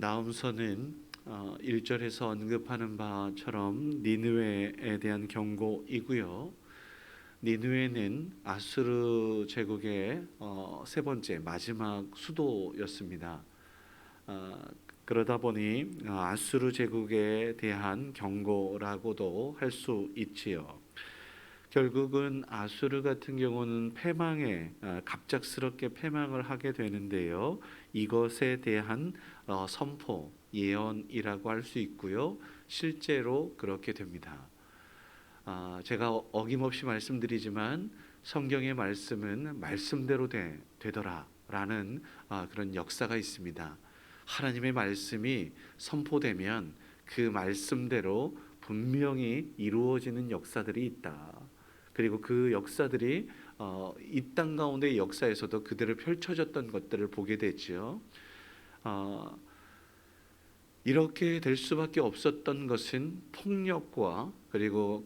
나훔서는 1절에서 언급하는 바처럼 니느웨에 대한 경고이고요. 니느웨는 아수르 제국의 세 번째 마지막 수도였습니다. 그러다 보니 아수르 제국에 대한 경고라고도 할 수 있지요. 결국은 아수르 같은 경우는 갑작스럽게 패망을 하게 되는데요. 이것에 대한 선포, 예언이라고 할 수 있고요. 실제로 그렇게 됩니다. 제가 어김없이 말씀드리지만 성경의 말씀은 말씀대로 되더라라는 그런 역사가 있습니다. 하나님의 말씀이 선포되면 그 말씀대로 분명히 이루어지는 역사들이 있다. 그리고 그 역사들이 이 땅 가운데의 역사에서도 그대로 펼쳐졌던 것들을 보게 되죠. 이렇게 될 수밖에 없었던 폭력과 그리고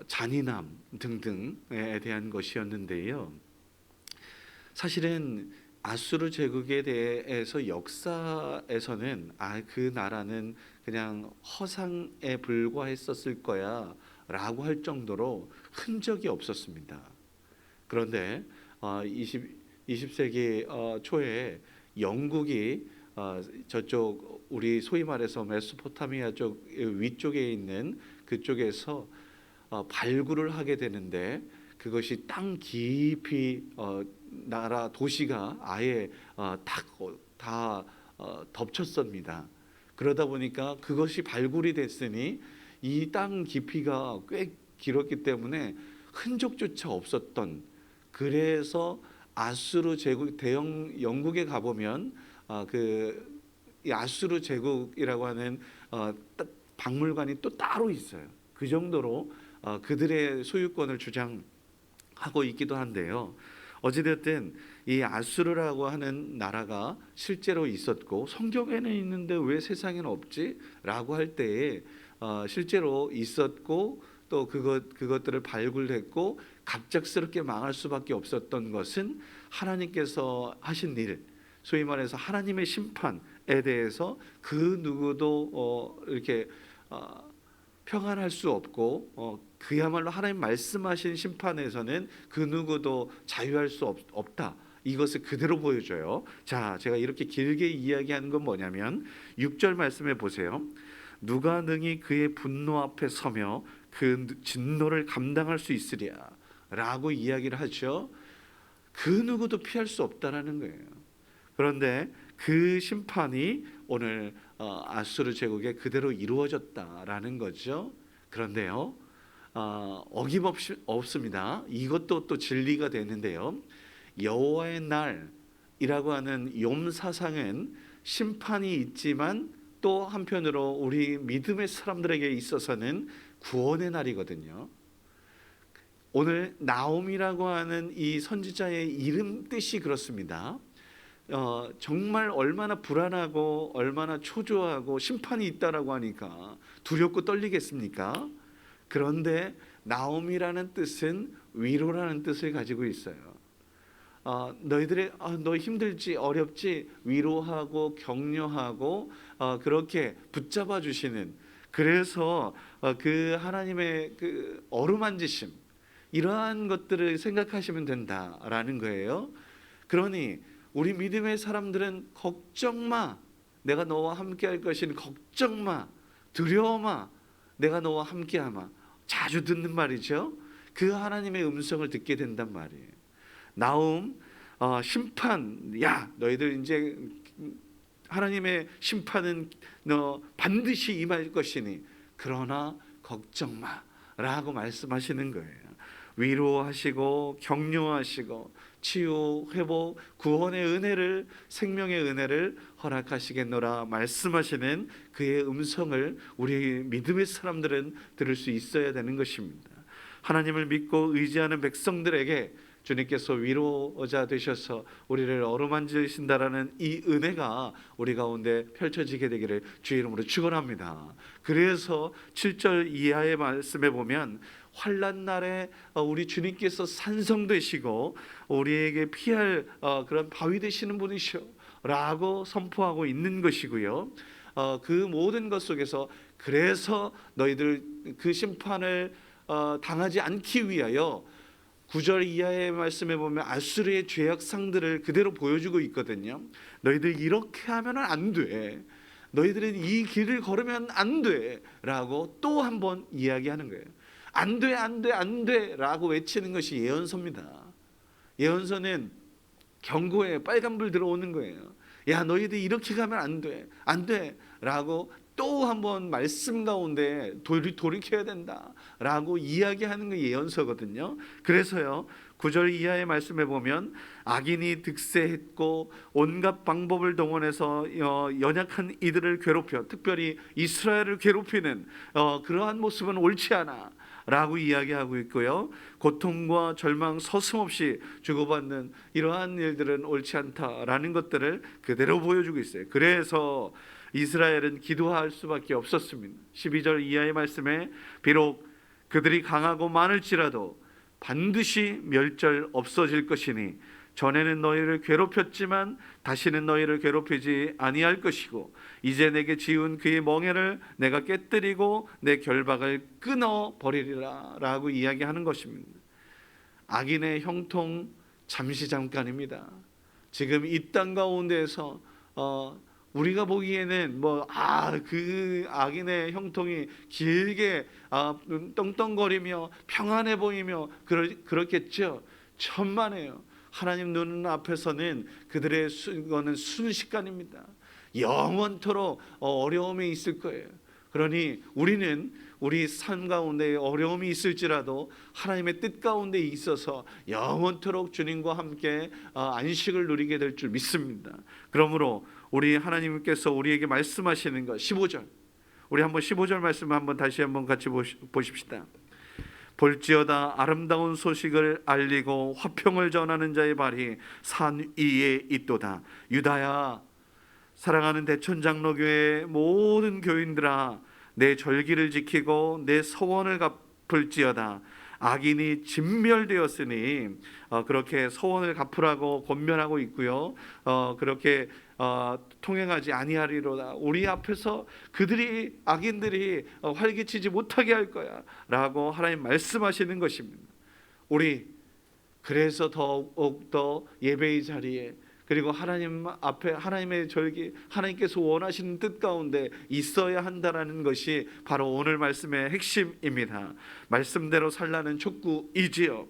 잔인함 등등에 대한 것이었는데요. 사실은 아수르 제국에 대해서 역사에서는 그 나라는 그냥 허상에 불과했었을 거야 라고 할 정도로 흔적이 없었습니다. 그런데 20세기 초에 영국이 저쪽 우리 소위 말해서 메소포타미아 쪽 위쪽에 있는 그쪽에서 발굴을 하게 되는데 그것이 땅 깊이 나라 도시가 아예 다 덮쳤습니다. 그러다 보니까 그것이 발굴이 됐으니 이 땅 깊이가 꽤 길었기 때문에 흔적조차 없었던, 그래서 아수르 제국 대영 영국에 가보면 이 아수르 제국이라고 하는 박물관이 또 따로 있어요. 그 정도로 그들의 소유권을 주장하고 있기도 한데요. 어찌됐든 이 아수르라고 하는 나라가 실제로 있었고 성경에는 있는데 왜 세상에는 없지? 라고 할 때에 실제로 있었고 또 그것들을 발굴했고 갑작스럽게 망할 수밖에 없었던 것은 하나님께서 하신 일, 소위 말해서 하나님의 심판에 대해서 그 누구도 이렇게 평안할 수 없고 그야말로 하나님 말씀하신 심판에서는 그 누구도 자유할 수 없다. 이것을 그대로 보여줘요. 자, 제가 이렇게 길게 이야기하는 건 뭐냐면 6절 말씀해 보세요. 누가 능히 그의 분노 앞에 서며 그 진노를 감당할 수 있으랴 라고 이야기를 하죠. 그 누구도 피할 수 없다라는 거예요. 그런데 그 심판이 오늘 아수르 제국에 그대로 이루어졌다라는 거죠. 그런데요, 어김없이 없습니다. 이것도 또 진리가 되는데요. 여호와의 날이라고 하는 욤 사상은 심판이 있지만 또 한편으로 우리 믿음의 사람들에게 있어서는 구원의 날이거든요. 오늘 나홈이라고 하는 이 선지자의 이름 뜻이 그렇습니다. 정말 얼마나 불안하고 얼마나 초조하고 심판이 있다라고 하니까 두렵고 떨리겠습니까? 그런데 나홈이라는 뜻은 위로라는 뜻을 가지고 있어요. 너 힘들지 어렵지 위로하고 격려하고 그렇게 붙잡아 주시는, 그래서 그 하나님의 그 어루만지심, 이러한 것들을 생각하시면 된다라는 거예요. 그러니 우리 믿음의 사람들은 걱정 마, 내가 너와 함께 할 것이니 걱정 마, 두려워 마, 내가 너와 함께 하마. 자주 듣는 말이죠. 그 하나님의 음성을 듣게 된단 말이에요. 나홈 심판, 야 너희들 이제 하나님의 심판은 너 반드시 임할 것이니 그러나 걱정 마라고 말씀하시는 거예요. 위로하시고 격려하시고 치유, 회복, 구원의 은혜를, 생명의 은혜를 허락하시겠노라 말씀하시는 그의 음성을 우리 믿음의 사람들은 들을 수 있어야 되는 것입니다. 하나님을 믿고 의지하는 백성들에게 주님께서 위로자 되셔서 우리를 어루만지신다라는 이 은혜가 우리 가운데 펼쳐지게 되기를 주의 이름으로 축원합니다. 그래서 7절 이하의 말씀에 보면 환난 날에 우리 주님께서 산성 되시고 우리에게 피할 그런 바위 되시는 분이시오. 라고 선포하고 있는 것이고요. 그 모든 것 속에서 그래서 너희들 그 심판을 당하지 않기 위하여 9절 이하의 말씀에 보면 아수르의 죄악상들을 그대로 보여주고 있거든요. 너희들 이렇게 하면 안 돼. 너희들은 이 길을 걸으면 안 돼. 라고 또 한 번 이야기하는 거예요. 안 돼, 안 돼, 안 돼. 라고 외치는 것이 예언서입니다. 예언서는 경고에 빨간불 들어오는 거예요. 야, 너희들 이렇게 가면 안 돼. 안 돼. 라고 또 한 번 말씀 가운데 돌이켜야 된다 라고 이야기하는 게 예언서거든요. 그래서요 9절 이하의 말씀에 보면 악인이 득세했고 온갖 방법을 동원해서 연약한 이들을 괴롭혀 특별히 이스라엘을 괴롭히는 그러한 모습은 옳지 않아 라고 이야기하고 있고요. 고통과 절망 서슴없이 주고받는 이러한 일들은 옳지 않다라는 것들을 그대로 보여주고 있어요. 그래서 이스라엘은 기도할 수밖에 없었습니다. 12절 이하의 말씀에 비록 그들이 강하고 많을지라도 반드시 멸절 없어질 것이니 전에는 너희를 괴롭혔지만 다시는 너희를 괴롭히지 아니할 것이고 이제 내게 지은 그의 멍에를 내가 깨뜨리고 내 결박을 끊어 버리리라 라고 이야기하는 것입니다. 악인의 형통 잠시 잠깐입니다. 지금 이 땅 가운데에서 우리가 보기에는 그 악인의 형통이 길게 떵떵거리며 평안해 보이며 그렇겠죠. 천만에요. 하나님 눈 앞에서는 그들의 거는 순식간입니다. 영원토록 어려움이 있을 거예요. 그러니 우리는 우리 삶 가운데 어려움이 있을지라도 하나님의 뜻 가운데 있어서 영원토록 주님과 함께 안식을 누리게 될 줄 믿습니다. 그러므로 우리 하나님께서 우리에게 말씀하시는 것 15절 우리 한번 15절 말씀을 한번 다시 한번 같이 보십시다. 볼지어다 아름다운 소식을 알리고 화평을 전하는 자의 발이 산 위에 있도다. 유다야 사랑하는 대천장로교회 모든 교인들아 내 절기를 지키고 내 서원을 갚을지어다. 악인이 진멸되었으니 그렇게 서원을 갚으라고 권면하고 있고요. 그렇게 통행하지 아니하리로다. 우리 앞에서 그들이 악인들이 활개치지 못하게 할 거야 라고 하나님 말씀하시는 것입니다. 우리 그래서 더욱더 예배의 자리에 그리고 하나님 앞에 하나님의 절기 하나님께서 원하시는 뜻 가운데 있어야 한다라는 것이 바로 오늘 말씀의 핵심입니다. 말씀대로 살라는 촉구이지요.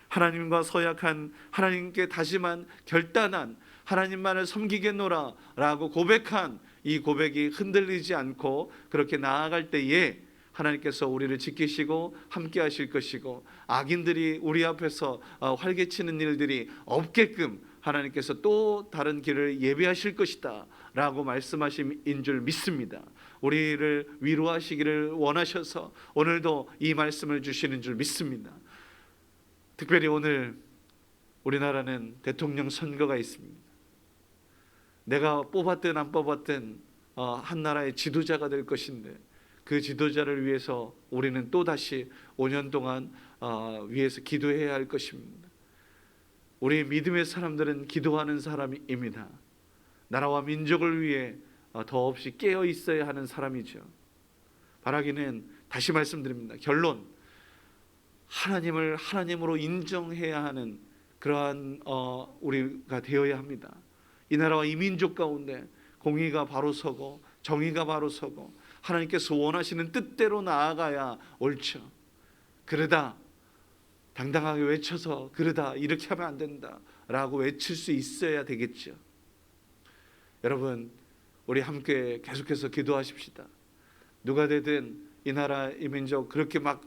하나님과 서약한 하나님께 다시만 결단한 하나님만을 섬기겠노라 라고 고백한 이 고백이 흔들리지 않고 그렇게 나아갈 때에 하나님께서 우리를 지키시고 함께 하실 것이고 악인들이 우리 앞에서 활개치는 일들이 없게끔 하나님께서 또 다른 길을 예비하실 것이다 라고 말씀하심인 줄 믿습니다. 우리를 위로하시기를 원하셔서 오늘도 이 말씀을 주시는 줄 믿습니다. 특별히 오늘 우리나라는 대통령 선거가 있습니다. 내가 뽑았든 안 뽑았든 한 나라의 지도자가 될 것인데 그 지도자를 위해서 우리는 또다시 5년 동안 위해서 기도해야 할 것입니다. 우리 믿음의 사람들은 기도하는 사람입니다. 나라와 민족을 위해 더없이 깨어 있어야 하는 사람이죠. 바라기는 다시 말씀드립니다. 결론 하나님을 하나님으로 인정해야 하는 그러한 우리가 되어야 합니다. 이 나라와 이 민족 가운데 공의가 바로 서고 정의가 바로 서고 하나님께서 원하시는 뜻대로 나아가야 옳죠. 그러다 당당하게 외쳐서 그러다 이렇게 하면 안 된다 라고 외칠 수 있어야 되겠죠. 여러분 우리 함께 계속해서 기도하십시다. 누가 되든 이 나라 이 민족 그렇게 막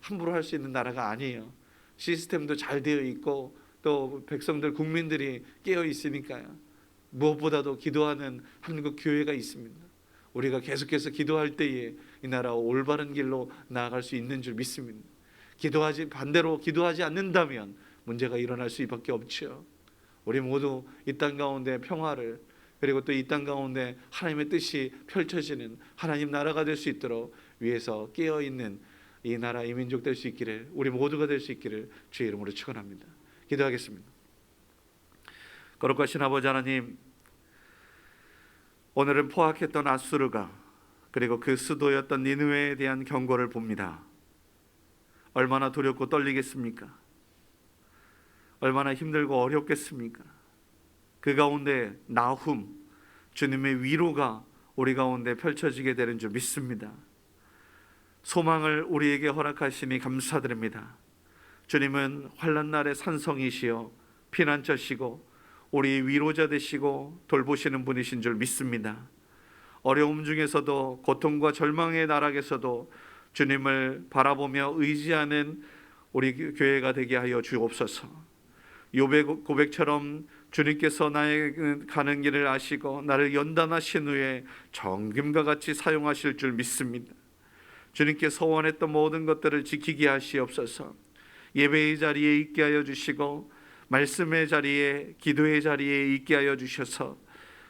함부로 할 수 있는 나라가 아니에요. 시스템도 잘 되어 있고 또 백성들 국민들이 깨어 있으니까요. 무엇보다도 기도하는 한국 교회가 있습니다. 우리가 계속해서 기도할 때에 이 나라 올바른 길로 나아갈 수 있는 줄 믿습니다. 반대로 기도하지 않는다면 문제가 일어날 수밖에 없죠. 우리 모두 이 땅 가운데 평화를 그리고 또 이 땅 가운데 하나님의 뜻이 펼쳐지는 하나님 나라가 될 수 있도록 위에서 깨어있는 이 나라 이 민족 될 수 있기를 우리 모두가 될 수 있기를 주의 이름으로 축원합니다. 기도하겠습니다. 거룩하신 아버지 하나님, 오늘은 포악했던 아수르가 그리고 그 수도였던 니느웨에 대한 경고를 봅니다. 얼마나 두렵고 떨리겠습니까? 얼마나 힘들고 어렵겠습니까? 그 가운데 나훔, 주님의 위로가 우리 가운데 펼쳐지게 되는 줄 믿습니다. 소망을 우리에게 허락하시니 감사드립니다. 주님은 환난 날의 산성이시여 피난처시고 우리 위로자 되시고 돌보시는 분이신 줄 믿습니다. 어려움 중에서도 고통과 절망의 나락에서도 주님을 바라보며 의지하는 우리 교회가 되게 하여 주옵소서. 욥의 고백처럼 주님께서 나의 가는 길을 아시고 나를 연단하신 후에 정금과 같이 사용하실 줄 믿습니다. 주님께서 원했던 모든 것들을 지키게 하시옵소서. 예배의 자리에 있게 하여 주시고 말씀의 자리에, 기도의 자리에 있게 하여 주셔서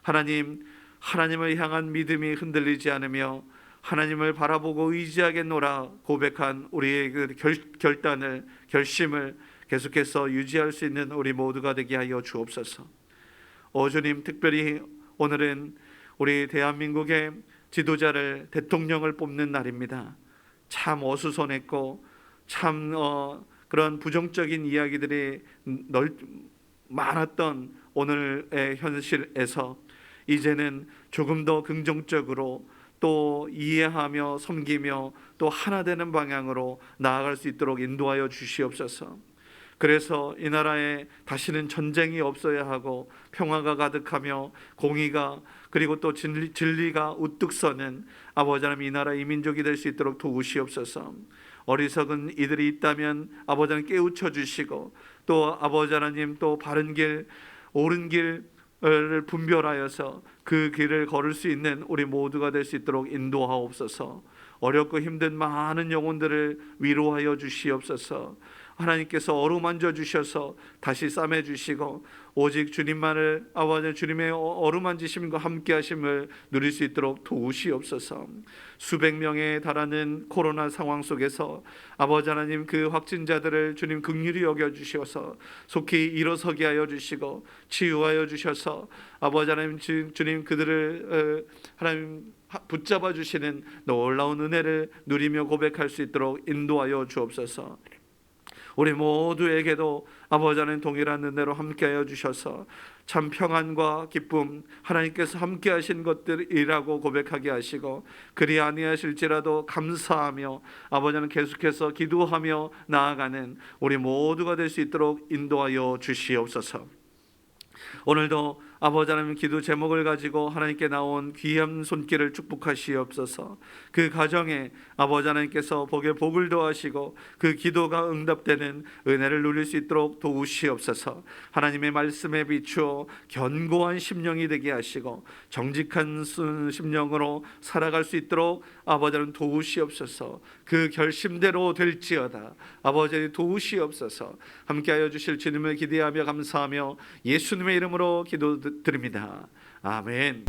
하나님을 향한 믿음이 흔들리지 않으며 하나님을 바라보고 의지하겠노라 고백한 우리의 그 결단을, 결심을 계속해서 유지할 수 있는 우리 모두가 되게 하여 주옵소서. 주님, 특별히 오늘은 우리 대한민국의 지도자를, 대통령을 뽑는 날입니다. 참 어수선했고 참 그런 부정적인 이야기들이 많았던 오늘의 현실에서 이제는 조금 더 긍정적으로 또 이해하며 섬기며 또 하나 되는 방향으로 나아갈 수 있도록 인도하여 주시옵소서. 그래서 이 나라에 다시는 전쟁이 없어야 하고 평화가 가득하며 공의가 그리고 또 진리가 우뚝 서는 아버지 하나님 이 나라 이 민족이 될 수 있도록 도우시옵소서. 어리석은 이들이 있다면 아버지 하나님 깨우쳐 주시고 또 아버지 하나님 또 바른 길 옳은 길을 분별하여서 그 길을 걸을 수 있는 우리 모두가 될 수 있도록 인도하옵소서. 어렵고 힘든 많은 영혼들을 위로하여 주시옵소서. 하나님께서 어루만져 주셔서 다시 싸매 주시고 오직 주님만을 아버지 주님의 어루만지심과 함께 하심을 누릴 수 있도록 도우시옵소서. 수백 명에 달하는 코로나 상황 속에서 아버지 하나님 그 확진자들을 주님 긍휼히 여겨 주셔서 속히 일어서게 하여 주시고 치유하여 주셔서 아버지 하나님 주님 그들을 하나님 붙잡아 주시는 놀라운 은혜를 누리며 고백할 수 있도록 인도하여 주옵소서. 우리 모두에게도 아버지 하나님 동일한 은혜로 함께하여 주셔서 참 평안과 기쁨 하나님께서 함께하신 것들이라고 고백하게 하시고 그리 아니하실지라도 감사하며 아버지 하나님 계속해서 기도하며 나아가는 우리 모두가 될 수 있도록 인도하여 주시옵소서. 오늘도 아버지 하나님 기도 제목을 가지고 하나님께 나온 귀한 손길을 축복하시옵소서. 그 가정에 아버지 하나님께서 복에 복을 더하시고 그 기도가 응답되는 은혜를 누릴 수 있도록 도우시옵소서. 하나님의 말씀에 비추어 견고한 심령이 되게 하시고 정직한 심령으로 살아갈 수 있도록 아버지 하나님 도우시옵소서. 그 결심대로 될지어다 아버지 도우시옵소서. 함께하여 주실 주님을 기대하며 감사하며 예수님의 이름으로 기도드립니다. 아멘.